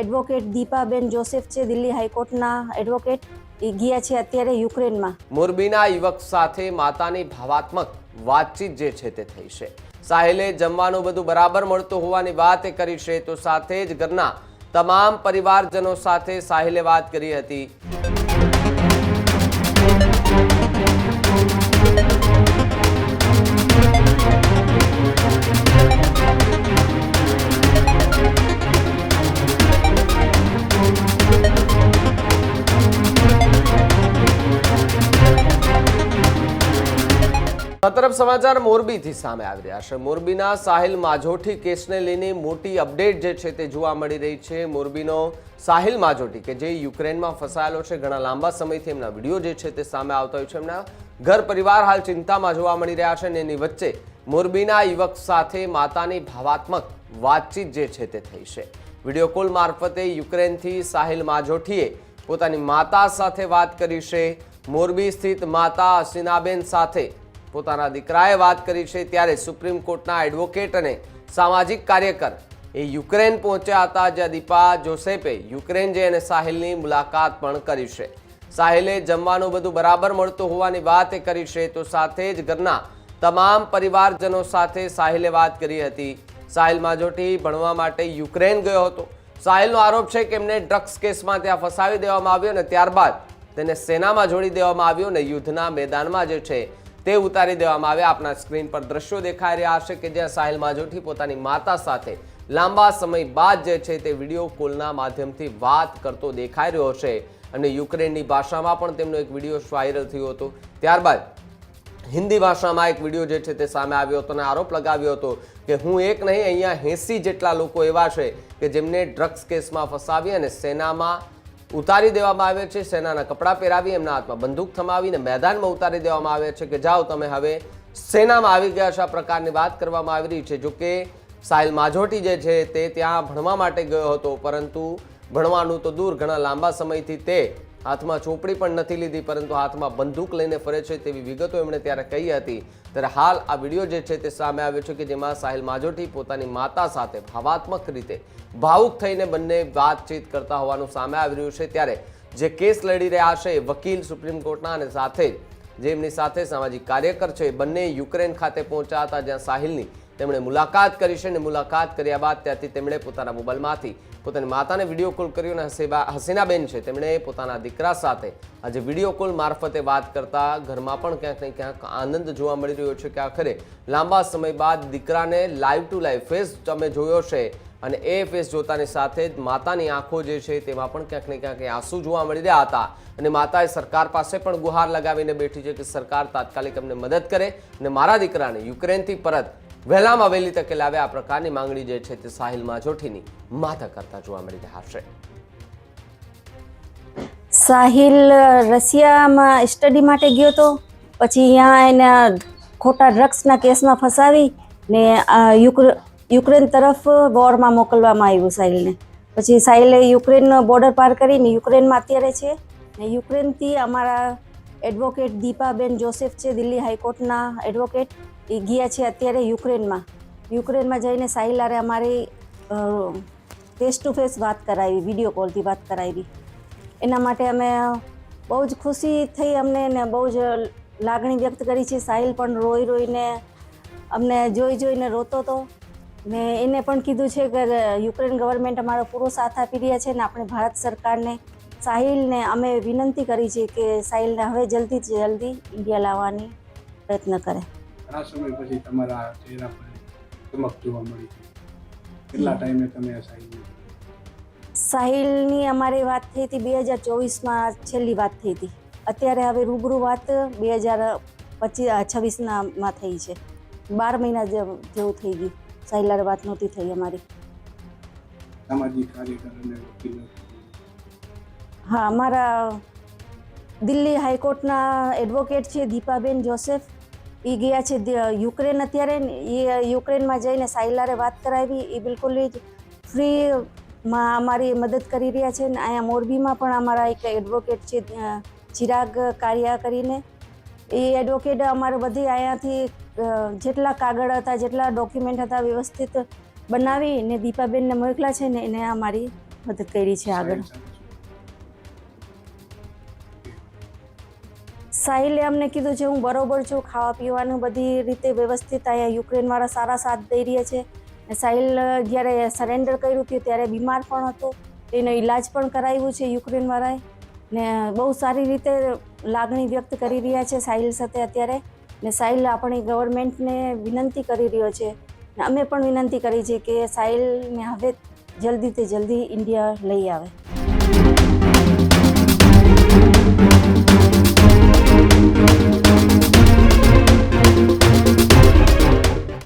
Advocate Deepaben Joseph છે, દિલ્હી હાઈકોર્ટના advocate. એ ગયા છે અત્યારે યુક્રેનમાં. મોરબીના યુવક સાથે માતાની ભાવાત્મક વાતચીત જે છે તે થઈ છે. સાહિલે જમવાનું બધું બરાબર મળતું હોવાની વાત કરી છે, તો સાથે જ ઘરના તમામ પરિવારજનો સાથે સાહિલે વાત કરી હતી. તરફ સમાચાર મોરબીથી સામે આવી રહ્યા છે. મોરબીના સાહિલ માજોઠી કેસને લઈને મોટી અપડેટ જે છે તે જોવા મળી રહી છે. મોરબીનો સાહિલ માજોઠી કે જે યુક્રેનમાં ફસાયેલો છે, ઘણા લાંબા સમયથી એમના વિડીયો જે છે તે સામે આવતા હોય છે. એમના ઘર પરિવાર હાલ ચિંતામાં જોવા મળી રહ્યા છે અને એની વચ્ચે મોરબીના યુવક સાથે માતાની ભાવાત્મક વાતચીત જે છે તે થઈ છે. વિડીયો કોલ મારફતે યુક્રેનથી સાહિલ માજોઠીએ પોતાની માતા સાથે વાત કરી છે. મોરબી સ્થિત માતા હસીનાબેન સાથે પોતાના દીકરાએ વાત કરી છે. ત્યારે સુપ્રીમ કોર્ટના એડવોકેટ અને સામાજિક કાર્યકર એ યુક્રેન પહોંચ્યા હતા, જ્યાં દીપા જોસેફે યુક્રેન જઈ અને સાહિલની મુલાકાત પણ કરી છે. સાહિલે જમવાનું બધું બરાબર મળતું હોવાની વાત કરી છે, તો સાથે જ ઘરના તમામ પરિવારજનો સાથે સાહિલે વાત કરી હતી. સાહિલ માજોઠી ભણવા માટે યુક્રેન ગયો હતો. સાહિલનો આરોપ છે કે એમને ડ્રગ્સ કેસમાં ત્યાં ફસાવી દેવામાં આવ્યો અને ત્યારબાદ તેને સેનામાં જોડી દેવામાં આવ્યો અને યુદ્ધના મેદાનમાં જે છે તે ઉતારી દેવામાં આવ્યા. આપણા સ્ક્રીન પર દ્રશ્યો દેખાઈ રહ્યા હશે કે જ્યાં સાહિલ માજોઠી પોતાની માતા સાથે લાંબા સમય બાદ જે છે તે વિડીયો કોલના માધ્યમથી વાત કરતો દેખાઈ રહ્યો છે અને યુક્રેનની ભાષામાં પણ તેમનો એક વિડીયો વાયરલ થયો હતો. ત્યારબાદ હિન્દી ભાષામાં એક વિડીયો જે છે તે સામે આવ્યો હતો અને આરોપ લગાવ્યો હતો કે હું એક નહીં, અહીંયા 80 જેટલા લોકો એવા છે કે જેમને ડ્રગ્સ કેસમાં ફસાવી અને સેનામાં ઉતારી દેવામાં આવે છે. સેનાના કપડાં પહેરાવી એમના હાથમાં બંદૂક થમાવીને મેદાનમાં ઉતારી દેવામાં આવે છે કે જાઓ તમે હવે સેનામાં આવી ગયા છો. આ પ્રકારની વાત કરવામાં આવી રહી છે. જોકે સાહિલ માજોઠી જે છે તે ત્યાં ભણવા માટે ગયો હતો, પરંતુ ભણવાનું તો દૂર, ઘણા લાંબા સમયથી તે હાથમાં ચોપડી પણ નથી લીધી, પરંતુ હાથમાં બંદૂક લઈને ફરે છે તેવી વિગતો એમણે ત્યારે કહી હતી. ત્યારે હાલ આ વિડીયો જે છે તે સામે આવ્યો છે કે જેમાં સાહિલ માજોઠી પોતાની માતા સાથે ભાવાત્મક રીતે ભાવુક થઈને બંને વાતચીત કરતા હોવાનું સામે આવી રહ્યું છે. ત્યારે જે કેસ લડી રહ્યા છે વકીલ સુપ્રીમ કોર્ટના અને સાથે જે એમની સાથે સામાજિક કાર્યકર છે, બંને યુક્રેન ખાતે પહોંચ્યા હતા, જ્યાં સાહિલની તેમણે મુલાકાત કરી છે અને મુલાકાત કર્યા બાદ ત્યાંથી તેમણે પોતાના મોબાઈલમાંથી પોતાની માતાને વિડીયો કોલ કર્યો અને હસીનાબેન છે તેમણે પોતાના દીકરા સાથે આજે વિડીયો કોલ મારફતે વાત કરતા ઘરમાં પણ ક્યાંક ને ક્યાંક આનંદ જોવા મળી રહ્યો છે કે આખરે લાંબા સમય બાદ દીકરાને લાઈવ ટુ લાઈવ ફેસ તમે જોયો છે અને એ ફેસ જોતાની સાથે જ માતાની આંખો જે છે તેમાં પણ ક્યાંક ને ક્યાંક આંસુ જોવા મળી રહ્યા હતા અને માતાએ સરકાર પાસે પણ ગુહાર લગાવીને બેઠી છે કે સરકાર તાત્કાલિક અમને મદદ કરે અને મારા દીકરાને યુક્રેનથી પરત વહેલામાં વહેલી તકે લાવે. આ પ્રકારની માંગણી જે છે તે સાહિલ માજોઠીની માતા કરતા જોવા મળી રહ્યા છે. સાહિલ રશિયામાં સ્ટડી માટે ગયો હતો, પછી અહીંયા એને ખોટા ડ્રગ્સના કેસમાં ફસાવી ને યુક્રેન તરફ વોરમાં મોકલવામાં આવ્યું સાહિલને. પછી સાહિલે યુક્રેનનો બોર્ડર પાર કરીને યુક્રેનમાં અત્યારે છે ને યુક્રેનથી અમારા એડવોકેટ દીપાબેન જોસેફ છે, દિલ્હી હાઈકોર્ટના એડવોકેટ. એ ગયા છે અત્યારે યુક્રેનમાં જઈને સાહિલ હારે અમારી ફેસ ટુ ફેસ વાત કરાવી, વિડીયો કોલથી વાત કરાવી. એના માટે અમે બહુ જ ખુશી થઈ અમને ને બહુ જ લાગણી વ્યક્ત કરી છે. સાહિલ પણ રોઈને અમને જોઈને રોતો હતો ને એને પણ કીધું છે કે યુક્રેન ગવર્મેન્ટ અમારો પૂરો સાથ આપી રહ્યા છે ને આપણે ભારત સરકારને સાહિલને અમે વિનંતી કરી છે કે સાહિલને હવે જલ્દીથી જલ્દી ઇન્ડિયા લાવવાની પ્રયત્ન કરે. ઘણા સમય પછી તમારા ચહેરા પર ચમક જોવા મળી, કેટલા ટાઈમે તમે સાહિલની અમારી વાત થઈ હતી 2024માં છેલ્લી વાત થઈ હતી. અત્યારે હવે રૂબરૂ વાત 2026માં થઈ છે. 12 મહિના જેવું થઈ ગયું. સાહિલ હારે વાત નહોતી થઈ અમારી. સામાજિક કાર્યકર અને વકીલ? હા, અમારા દિલ્હી હાઈકોર્ટના એડવોકેટ છે દીપાબેન જોસેફ. એ ગયા છે યુક્રેન અત્યારે. એ યુક્રેનમાં જઈને સાહિલ હારે વાત કરાવી. એ બિલકુલ જ ફ્રીમાં અમારી મદદ કરી રહ્યા છે ને અહીંયા મોરબીમાં પણ અમારા એક એડવોકેટ છે ચિરાગ કારિયા કરીને. એ એડવોકેટ અમારે બધી અહીંયાથી જેટલા કાગળ હતા, જેટલા ડોક્યુમેન્ટ હતા વ્યવસ્થિત બનાવીને દીપાબેનને મોકલા છે ને એને અમારી મદદ કરી છે આગળ. સાહિલે અમને કીધું છે હું બરોબર છું, ખાવા પીવાનું બધી રીતે વ્યવસ્થિત. અહીંયા યુક્રેનવાળા સારા સાથ દઈ રહ્યા છે. ને સાહિલ જ્યારે સરેન્ડર કર્યું હતું ત્યારે બીમાર પણ હતો, એનો ઈલાજ પણ કરાવ્યું છે યુક્રેનવાળાએ. ને બહુ સારી રીતે લાગણી વ્યક્ત કરી રહ્યા છે સાહિલ સાથે અત્યારે. ને સાહિલ આપણી ગવર્મેન્ટને વિનંતી કરી રહ્યો છે, ને અમે પણ વિનંતી કરી છે કે સાહિલને હવે જલ્દીથી જલ્દી ઇન્ડિયા લઈ આવે.